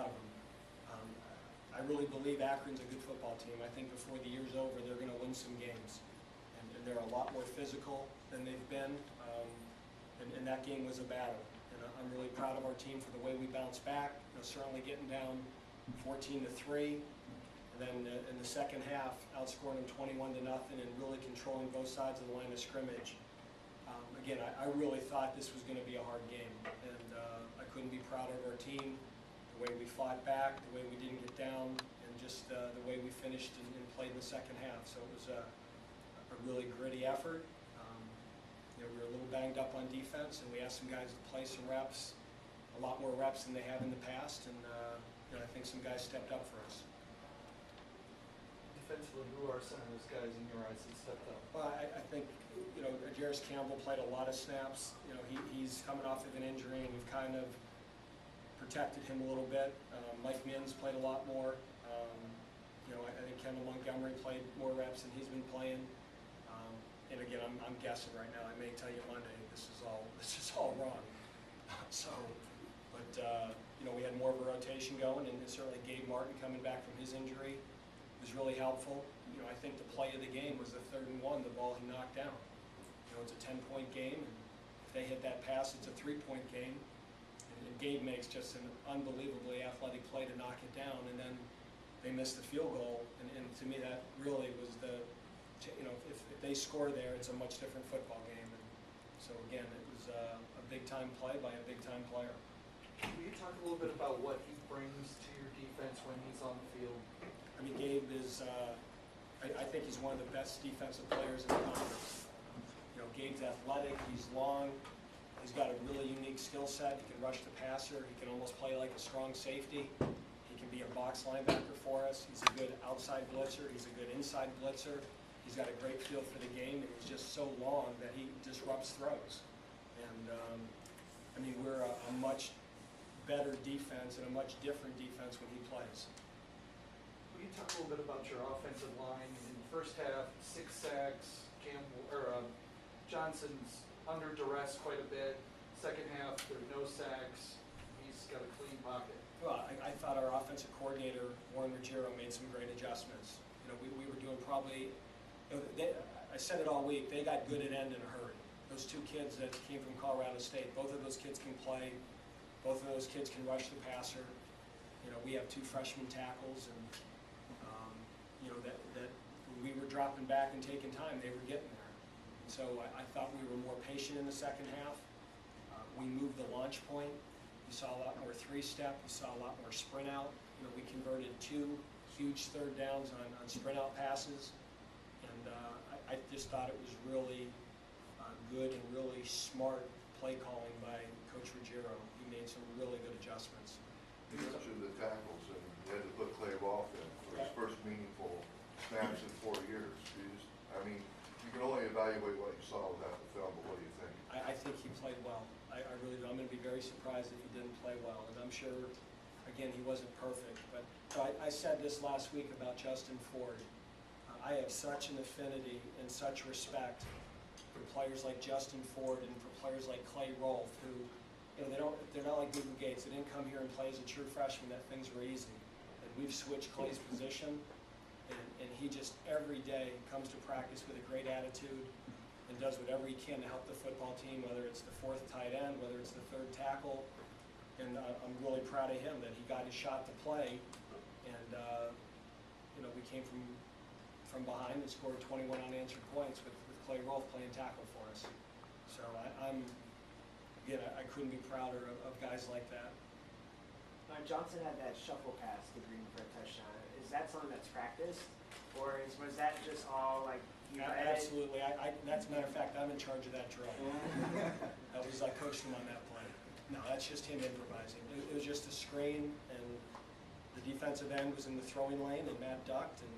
proud of them. I really believe Akron's a good football team. I think before the year's over, they're going to win some games. And they're a lot more physical than they've been. And that game was a battle. And I'm really proud of our team for the way we bounced back. Certainly getting down 14-3. And then in the second half, outscoring them 21-0 and really controlling both sides of the line of scrimmage. Again, I really thought this was going to be a hard game. And I couldn't be prouder of our team. The way we fought back, the way we didn't get down, and just the way we finished and played in the second half. So it was a really gritty effort. We were a little banged up on defense, and we asked some guys to play some reps, a lot more reps than they have in the past, and I think some guys stepped up for us. Defensively, who are some of those guys in your eyes that stepped up? Well, I think Jarris Campbell played a lot of snaps. He's coming off of an injury, and we've kind of protected him a little bit. Mike Mins played a lot more. I think Kendall Montgomery played more reps than he's been playing. And again, I'm guessing right now. I may tell you Monday this is all wrong. We had more of a rotation going, and certainly Gabe Martin coming back from his injury was really helpful. I think the play of the game was the 3rd and 1, the ball he knocked down. It's a 10-point game, and if they hit that pass, it's a 3-point game. And Gabe makes just an unbelievably athletic play to knock it down, and then they missed the field goal. And to me, that really was if they score there, it's a much different football game. And so again, it was a big-time play by a big-time player. Will you talk a little bit about what he brings to your defense when he's on the field? I mean, Gabe is, I think he's one of the best defensive players in the conference. Gabe's athletic, he's long, he's got a really unique skill set. He can rush the passer, he can almost play like a strong safety. He can be a box linebacker for us. He's a good outside blitzer, he's a good inside blitzer. He's got a great feel for the game, and he's just so long that he disrupts throws. And we're a much better defense and a much different defense when he plays. Will you talk a little bit about your offensive line? In the first half, 6 sacks. Johnson's under duress quite a bit. Second half, there are no sacks. He's got a clean pocket. Well, I thought our offensive coordinator, Warren Ruggiero, made some great adjustments. We were doing probably. I said it all week. They got good at end in a hurry. Those 2 kids that came from Colorado State, both of those kids can play. Both of those kids can rush the passer. We have 2 freshman tackles, and that when we were dropping back and taking time, they were getting there. And so I thought we were more patient in the second half. We moved the launch point. We saw a lot more 3-step. We saw a lot more sprint out. We converted 2 huge 3rd downs on sprint out passes. And I just thought it was really good and really smart play calling by Coach Ruggiero. He made some really good adjustments. You mentioned the tackles, and you had to put Clay Rolfe in for his first meaningful snaps in 4 years. You can only evaluate what you saw without the film, but what do you think? I think he played well. I really do. I'm going to be very surprised if he didn't play well. And I'm sure, again, he wasn't perfect. But I said this last week about Justin Ford. I have such an affinity and such respect for players like Justin Ford and for players like Clay Rolfe, who, they're not like Google Gates. They didn't come here and play as a true freshman that things were easy. And we've switched Clay's position, and he just every day comes to practice with a great attitude and does whatever he can to help the football team, whether it's the 4th tight end, whether it's the 3rd tackle. And I'm really proud of him that he got his shot to play, and we came from behind and scored 21 unanswered points with Clay Rolfe playing tackle for us. So I couldn't be prouder of guys like that. Johnson had that shuffle pass to Green for a touchdown. Is that something that's practiced, or was that just all like you Absolutely. That's a matter of fact, I'm in charge of that drill. I coached him on that play. No, that's just him improvising. It was just a screen, and the defensive end was in the throwing lane, and Matt ducked, and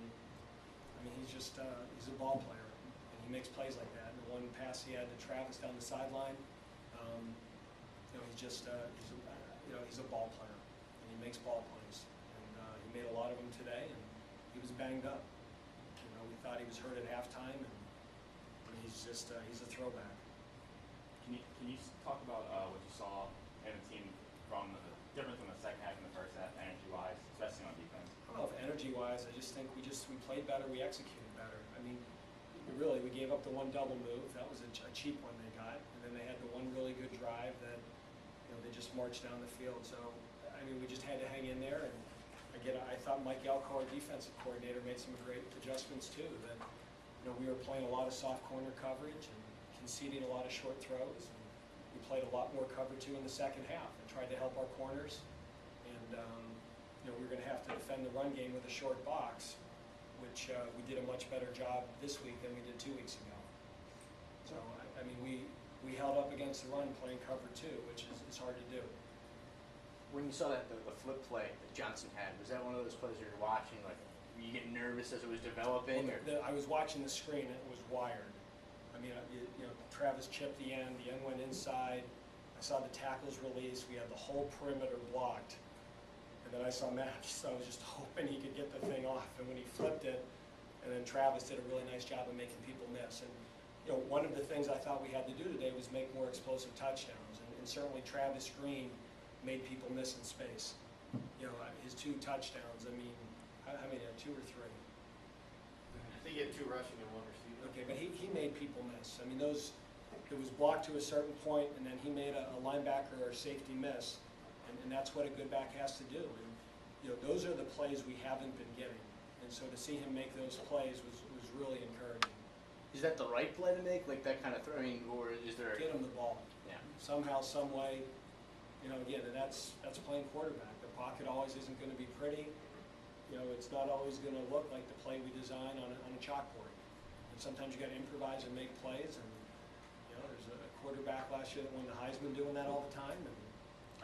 he's a ball player, and he makes plays like that. And the one pass he had to Travis down the sideline, he's a ball player, and he makes ball plays. And he made a lot of them today, and he was banged up. We thought he was hurt at halftime, and he's a throwback. Can you talk about what you saw in the team from the difference in the second half and the first half, and guys. I just think we played better, we executed better. I mean, really, we gave up the one double move. That was a cheap one they got. And then they had the one really good drive that, they just marched down the field. So, I mean, we just had to hang in there. And again, I thought Mike Elko, our defensive coordinator, made some great adjustments too. That, we were playing a lot of soft corner coverage and conceding a lot of short throws. And we played a lot more cover two in the second half and tried to help our corners. And, we were going to have to defend the run game with a short box, which we did a much better job this week than we did 2 weeks ago. So, I mean, we held up against the run playing cover two, which is hard to do. When you saw that the flip play that Johnson had, was that one of those plays where you're watching, like, were you getting nervous as it was developing? Well, I was watching the screen and it was wired. I mean, Travis chipped the end went inside. I saw the tackles release. We had the whole perimeter blocked. And then I saw Matt, so I was just hoping he could get the thing off. And when he flipped it, and then Travis did a really nice job of making people miss. And one of the things I thought we had to do today was make more explosive touchdowns. And certainly Travis Green made people miss in space. His 2 touchdowns. I mean, how many? 2 or 3? I think he had 2 rushing and 1 receiving. Okay, but he made people miss. I mean, it was blocked to a certain point, and then he made a linebacker or safety miss. And that's what a good back has to do. And those are the plays we haven't been getting. And so to see him make those plays was really encouraging. Is that the right play to make, like that kind of throw? I mean, or is there? Get him the ball. Yeah. Somehow, some way. Again, and that's playing quarterback. The pocket always isn't going to be pretty. It's not always going to look like the play we design on a chalkboard. And sometimes you got to improvise and make plays. And there's a quarterback last year that won the Heisman doing that all the time. And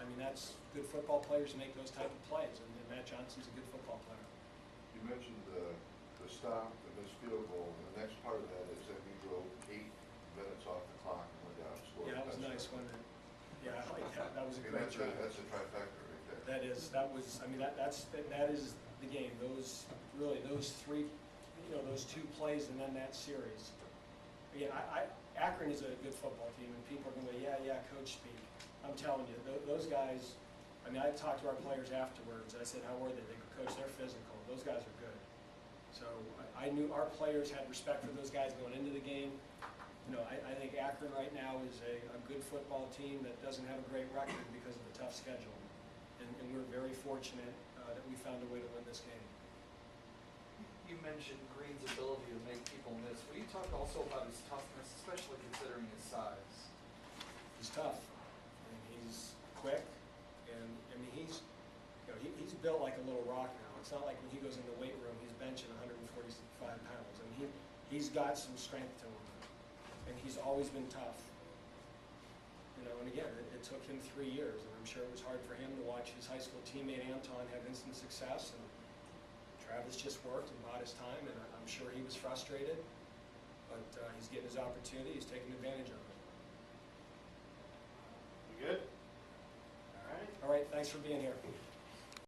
I mean, that's good football players make those type of plays, and Matt Johnson's a good football player. You mentioned the stop and this field goal, and the next part of that is that we drove 8 minutes off the clock and went down and scored. Yeah, that was nice, wasn't it? Yeah, I like that. That was a And great try. that's a trifecta right there. That is the game. Those 3, those 2 plays and then that series. Again, Akron is a good football team, and people are going to go, yeah, coach speak. I'm telling you, those guys, I mean, I talked to our players afterwards. I said, how were they? They go, Coach, they're physical. Those guys are good. So I knew our players had respect for those guys going into the game. I think Akron right now is a good football team that doesn't have a great record because of the tough schedule. And we're very fortunate that we found a way to win this game. You mentioned Green's ability to make people miss. Will you talk also about his toughness, especially considering his size? He's tough. He's quick, and I mean he's built like a little rock now. It's not like when he goes in the weight room he's benching 145 pounds. I mean he's got some strength to him, and he's always been tough. And again, it took him 3 years, and I'm sure it was hard for him to watch his high school teammate Anton have instant success, and Travis just worked and bought his time, and I'm sure he was frustrated, but he's getting his opportunity. He's taking advantage of it. You good? All right. All right, thanks for being here.